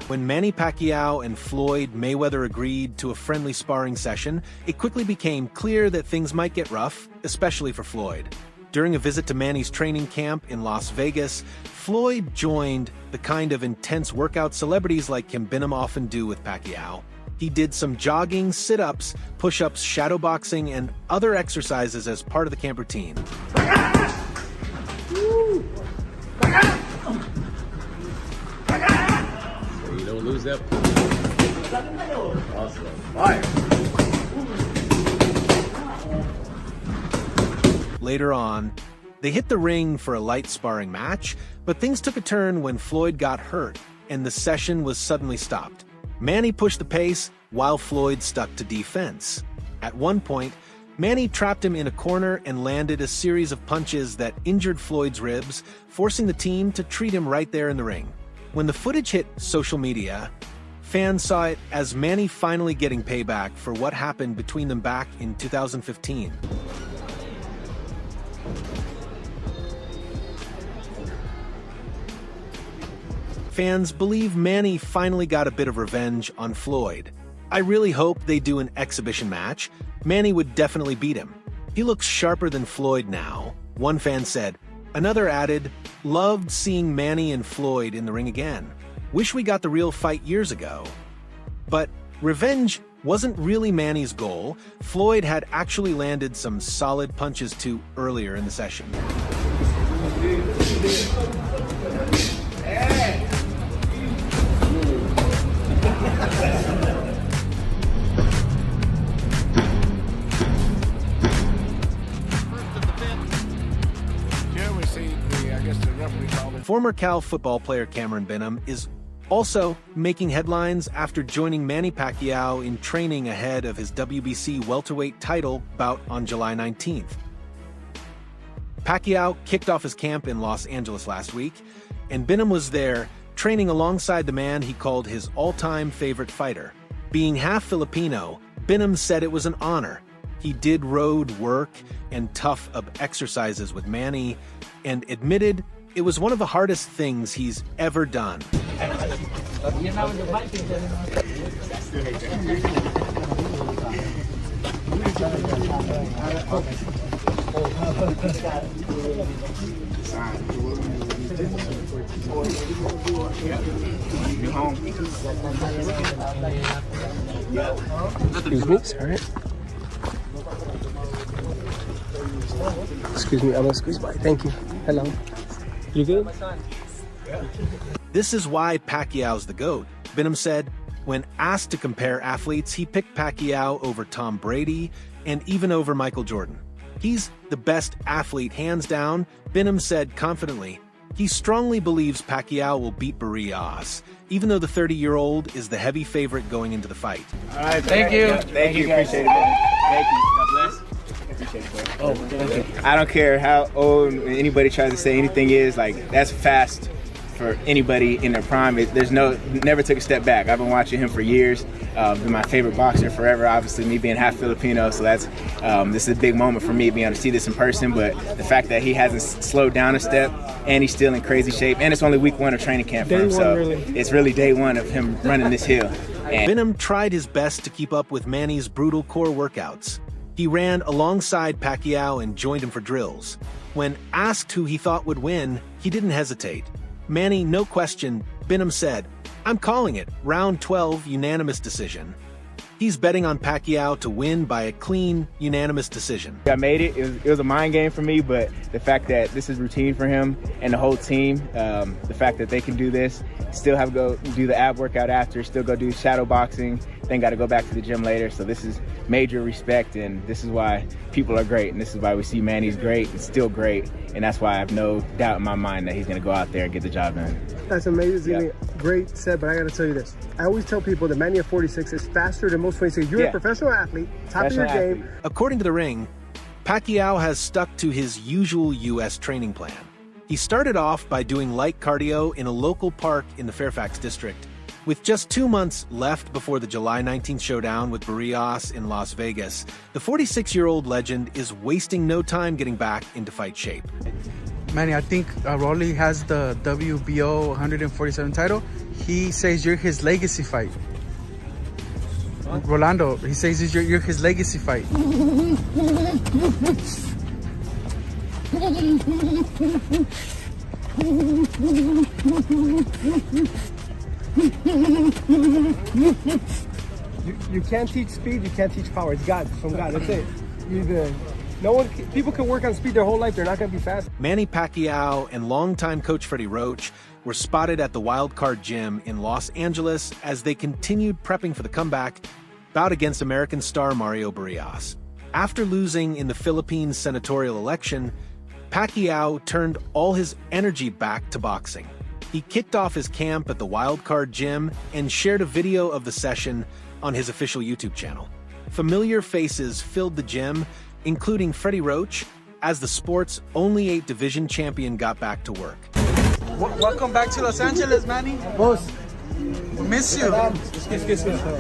When Manny Pacquiao and Floyd Mayweather agreed to a friendly sparring session, it quickly became clear that things might get rough, especially for Floyd. During a visit to Manny's training camp in Las Vegas, Floyd joined the kind of intense workout celebrities like Kim Bingham often do with Pacquiao. He did some jogging, sit-ups, push-ups, shadowboxing, and other exercises as part of the camp routine. You don't lose that. Awesome. Fire. Later on, they hit the ring for a light sparring match, but things took a turn when Floyd got hurt and the session was suddenly stopped. Manny pushed the pace while Floyd stuck to defense. At one point, Manny trapped him in a corner and landed a series of punches that injured Floyd's ribs, forcing the team to treat him right there in the ring. When the footage hit social media, fans saw it as Manny finally getting payback for what happened between them back in 2015. Fans believe Manny finally got a bit of revenge on Floyd. I really hope they do an exhibition match. Manny would definitely beat him. He looks sharper than Floyd now, one fan said. Another added, loved seeing Manny and Floyd in the ring again. Wish we got the real fight years ago. But revenge wasn't really Manny's goal. Floyd had actually landed some solid punches too earlier in the session. Former Cal football player Cameron Bingham is also making headlines after joining Manny Pacquiao in training ahead of his WBC welterweight title bout on July 19th. Pacquiao kicked off his camp in Los Angeles last week, and Bingham was there training alongside the man he called his all-time favorite fighter. Being half Filipino, Bingham said it was an honor. He did road work and tough exercises with Manny and admitted it was one of the hardest things he's ever done. Excuse me, sorry. Excuse me, I'm gonna squeeze by. Thank you. Hello. You good? This is why Pacquiao's the GOAT, Bingham said. When asked to compare athletes, he picked Pacquiao over Tom Brady and even over Michael Jordan. He's the best athlete, hands down, Bingham said confidently. He strongly believes Pacquiao will beat Barrios, even though the 30-year-old is the heavy favorite going into the fight. All right, thank you. Thank you, appreciate it, man. Thank you, God bless. Oh, thank you. I don't care how old anybody tries to say anything is, like, that's fast for anybody in their prime. Never took a step back. I've been watching him for years. Been my favorite boxer forever, obviously, me being half Filipino, so that's this is a big moment for me being able to see this in person. But the fact that he hasn't slowed down a step and he's still in crazy shape, and it's only week 1 of training camp for him, so it's really day 1 of him running this hill. And Bingham tried his best to keep up with Manny's brutal core workouts. He ran alongside Pacquiao and joined him for drills. When asked who he thought would win, he didn't hesitate. Manny, no question, Bingham said, "I'm calling it, round 12, unanimous decision." He's betting on Pacquiao to win by a clean, unanimous decision. I made it. It was a mind game for me, but the fact that this is routine for him and the whole team, the fact that they can do this, still have to go do the ab workout after, still go do shadow boxing, then got to go back to the gym later. So this is major respect, and this is why people are great, and this is why we see Manny's great and still great, and that's why I have no doubt in my mind that he's going to go out there and get the job done. That's amazing. Great set, but I got to tell you this. I always tell people that Manny at 46 is faster than most 26. You're a professional athlete, top of your game. According to The Ring, Pacquiao has stuck to his usual U.S. training plan. He started off by doing light cardio in a local park in the Fairfax district. With just 2 months left before the July 19th showdown with Barrios in Las Vegas, the 46-year-old legend is wasting no time getting back into fight shape. Manny, I think Rolly has the WBO 147 title. He says you're his legacy fight. What? Rolando, he says you're his legacy fight. You can't teach speed, you can't teach power. It's God, from God, that's it. People can work on speed their whole life, they're not gonna be fast. Manny Pacquiao and longtime coach Freddie Roach were spotted at the Wild Card Gym in Los Angeles as they continued prepping for the comeback bout against American star Mario Barrios. After losing in the Philippines senatorial election, Pacquiao turned all his energy back to boxing. He kicked off his camp at the Wild Card Gym and shared a video of the session on his official YouTube channel. Familiar faces filled the gym, including Freddie Roach, as the sport's only 8 division champion got back to work. Welcome back to Los Angeles, Manny. Boss, We miss you.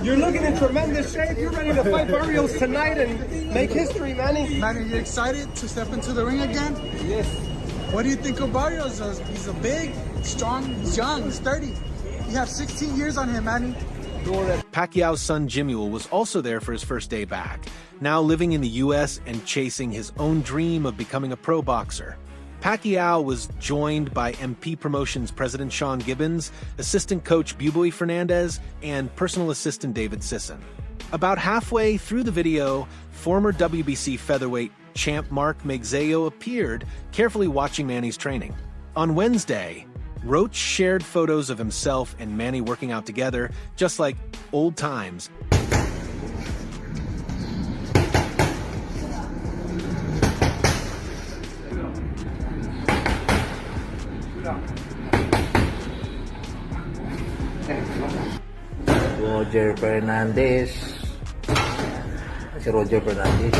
you're looking in tremendous shape. You're ready to fight Barrios tonight and make history, Manny. Manny, you excited to step into the ring again? Yes. What do you think of Barrios? He's a big, strong, he's young, he's 30. You have 16 years on him, Manny. Pacquiao's son Jimuel was also there for his first day back, now living in the U.S. and chasing his own dream of becoming a pro boxer. Pacquiao was joined by MP Promotions President Sean Gibbons, assistant coach Buboy Fernandez, and personal assistant David Sisson. About halfway through the video, former WBC featherweight champ Mark Magsayo appeared, carefully watching Manny's training. On Wednesday, Roach shared photos of himself and Manny working out together, just like old times. Roger Fernandez. Si Roger Fernandez.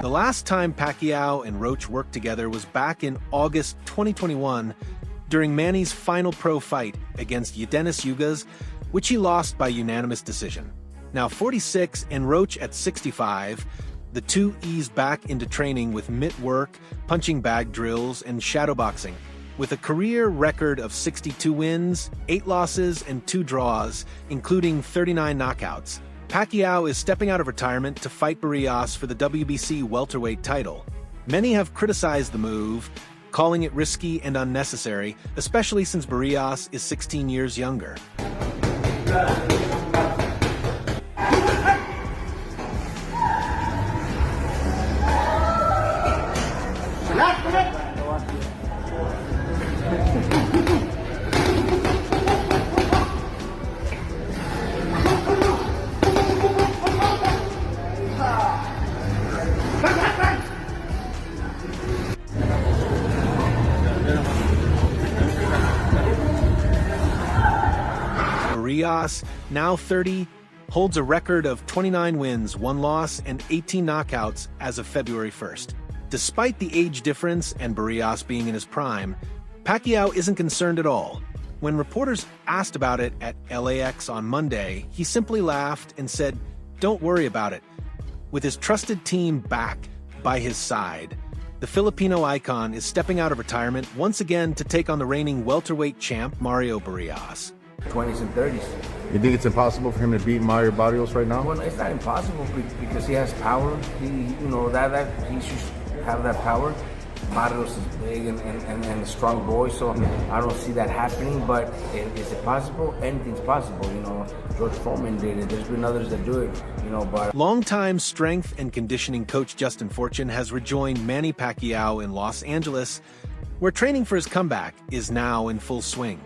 The last time Pacquiao and Roach worked together was back in August 2021 during Manny's final pro fight against Yadenis Ugas, which he lost by unanimous decision. Now 46 and Roach at 65, the two eased back into training with mitt work, punching bag drills, and shadowboxing. With a career record of 62 wins, 8 losses, and 2 draws, including 39 knockouts, Pacquiao is stepping out of retirement to fight Barrios for the WBC welterweight title. Many have criticized the move, calling it risky and unnecessary, especially since Barrios is 16 years younger. Barrios, now 30, holds a record of 29 wins, 1 loss, and 18 knockouts as of February 1st. Despite the age difference and Barrios being in his prime, Pacquiao isn't concerned at all. When reporters asked about it at LAX on Monday, he simply laughed and said, "Don't worry about it." With his trusted team back by his side, the Filipino icon is stepping out of retirement once again to take on the reigning welterweight champ Mario Barrios. 20s and 30s. You think it's impossible for him to beat Mario Barrios right now? Well, it's not impossible because he has power. That he should have that power. Barrios is big and a strong boy, so I don't see that happening. But is it possible? Anything's possible. George Foreman did it. There's been others that do it. But longtime strength and conditioning coach Justin Fortune has rejoined Manny Pacquiao in Los Angeles, where training for his comeback is now in full swing.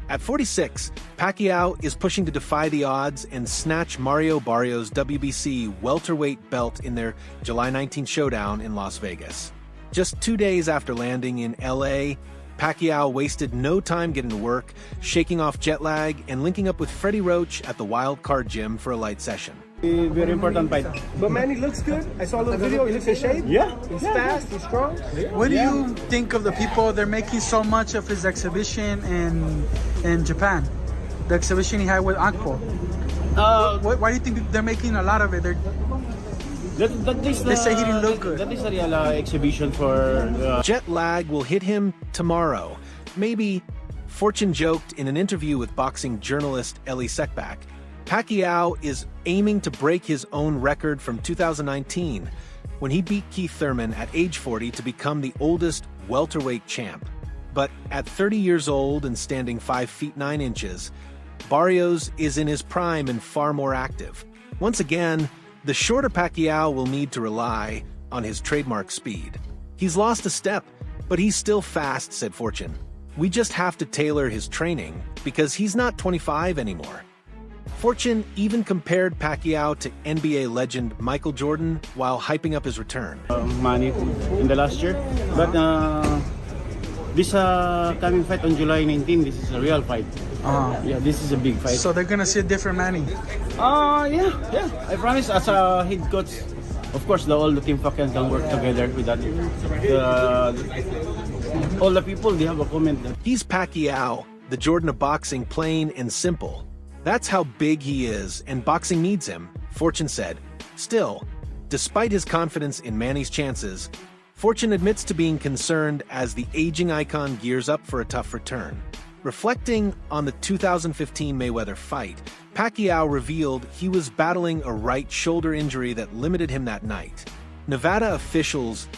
At 46, Pacquiao is pushing to defy the odds and snatch Mario Barrios' WBC welterweight belt in their July 19th showdown in Las Vegas. Just 2 days after landing in LA, Pacquiao wasted no time getting to work, shaking off jet lag, and linking up with Freddie Roach at the Wild Card Gym for a light session. Very important fight. But Manny looks good. I saw a little video. He looks in shape. Yeah. He's fast. He's strong. What do you think of the people? They're making so much of his exhibition in Japan. The exhibition he had with Akpo. Why do you think they're making a lot of it? They say he didn't look good. That is a real exhibition for... Jet lag will hit him tomorrow. Maybe. Fortune joked in an interview with boxing journalist Eli Sekbak. Pacquiao is aiming to break his own record from 2019, when he beat Keith Thurman at age 40 to become the oldest welterweight champ. But at 30 years old and standing 5 feet 9 inches, Barrios is in his prime and far more active. Once again, the shorter Pacquiao will need to rely on his trademark speed. He's lost a step, but he's still fast, said Fortune. We just have to tailor his training because he's not 25 anymore. Fortune even compared Pacquiao to NBA legend Michael Jordan while hyping up his return. Manny in the last year. But this coming fight on July 19, this is a real fight. Yeah, this is a big fight. So they're gonna see a different Manny. Yeah. I promise, as a head coach, of course, all the team fucking can work together with that. All the people, they have a comment. He's Pacquiao, the Jordan of boxing, plain and simple. That's how big he is, and boxing needs him, Fortune said. Still, despite his confidence in Manny's chances, Fortune admits to being concerned as the aging icon gears up for a tough return. Reflecting on the 2015 Mayweather fight, Pacquiao revealed he was battling a right shoulder injury that limited him that night. Nevada officials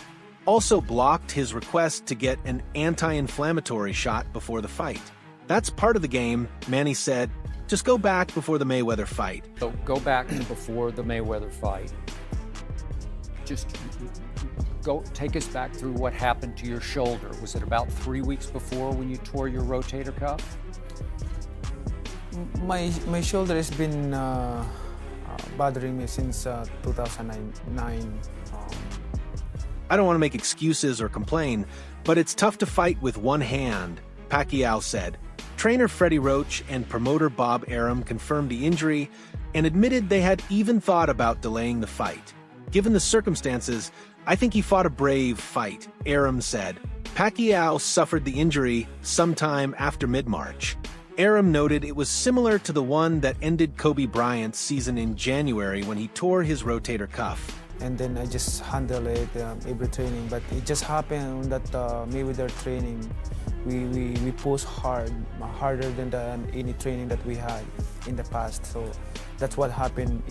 also blocked his request to get an anti-inflammatory shot before the fight. That's part of the game, Manny said. Just go back before the Mayweather fight. So go back to before the Mayweather fight. Just take us back through what happened to your shoulder. Was it about 3 weeks before when you tore your rotator cuff? My shoulder has been bothering me since 2009. I don't want to make excuses or complain, but it's tough to fight with one hand, Pacquiao said. Trainer Freddie Roach and promoter Bob Arum confirmed the injury and admitted they had even thought about delaying the fight. Given the circumstances, I think he fought a brave fight, Arum said. Pacquiao suffered the injury sometime after mid-March. Arum noted it was similar to the one that ended Kobe Bryant's season in January when he tore his rotator cuff. And then I just handle it every training, but it just happened that Mayweather training, we push harder than any training that we had in the past. So that's what happened.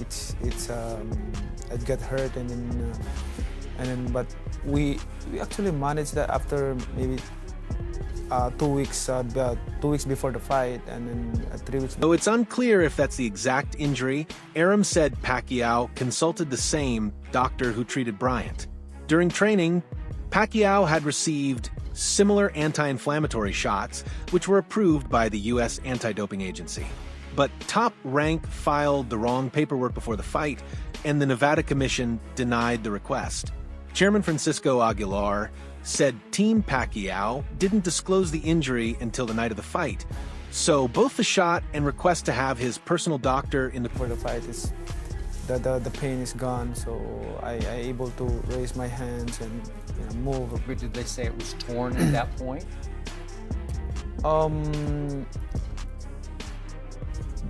I got hurt, and then but we actually managed that after maybe 2 weeks, 2 weeks before the fight, and then 3 weeks. Though it's unclear if that's the exact injury, Arum said Pacquiao consulted the same doctor who treated Bryant. During training, Pacquiao had received similar anti-inflammatory shots, which were approved by the U.S. Anti-Doping Agency. But Top Rank filed the wrong paperwork before the fight, and the Nevada Commission denied the request. Chairman Francisco Aguilar said Team Pacquiao didn't disclose the injury until the night of the fight. So both the shot and request to have his personal doctor in the... For the fight, the pain is gone, so I able to raise my hands and move. But did they say it was torn at that point?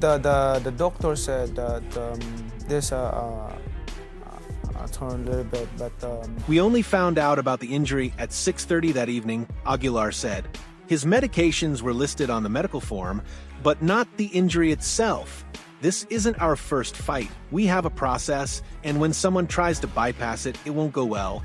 The doctor said that there's a torn a little bit, but... We only found out about the injury at 6:30 that evening, Aguilar said. His medications were listed on the medical form, but not the injury itself. This isn't our first fight. We have a process, and when someone tries to bypass it, it won't go well.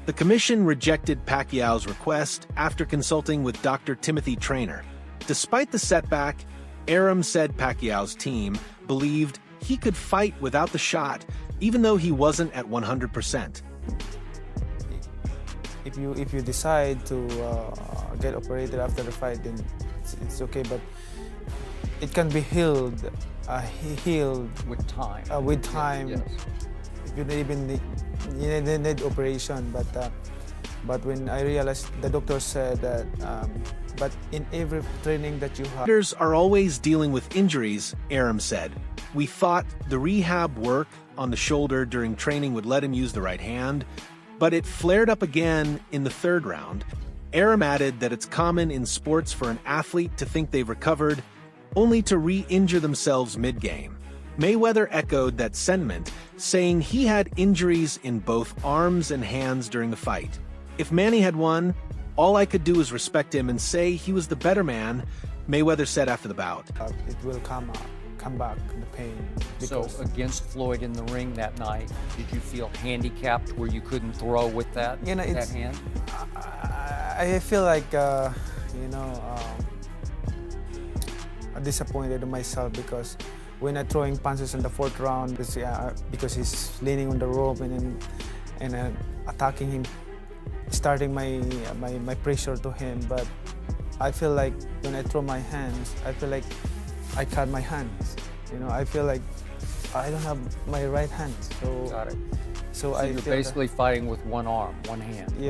The commission rejected Pacquiao's request after consulting with Dr. Timothy Traynor. Despite the setback, Arum said Pacquiao's team believed he could fight without the shot, even though he wasn't at 100%. If you decide to get operated after the fight, then it's okay, but it can be healed with time. With time, yes. If you don't even need operation, but But when I realized, the doctor said that, but in every training that you have, Fighters are always dealing with injuries, Aram said. We thought the rehab work on the shoulder during training would let him use the right hand, but it flared up again in the third round. Aram added that it's common in sports for an athlete to think they've recovered, only to re-injure themselves mid-game. Mayweather echoed that sentiment, saying he had injuries in both arms and hands during the fight. If Manny had won, all I could do was respect him and say he was the better man, Mayweather said after the bout. it will come back, the pain. So against Floyd in the ring that night, did you feel handicapped where you couldn't throw with that, You know, that hand? I feel like, disappointed in myself because when I'm throwing punches in the fourth round, because he's leaning on the rope and attacking him, starting my pressure to him. But I feel like when I throw my hands, I feel like I cut my hands. I feel like I don't have my right hand. So, Got it. So So I you're feel basically fighting with one arm, one hand. Yeah.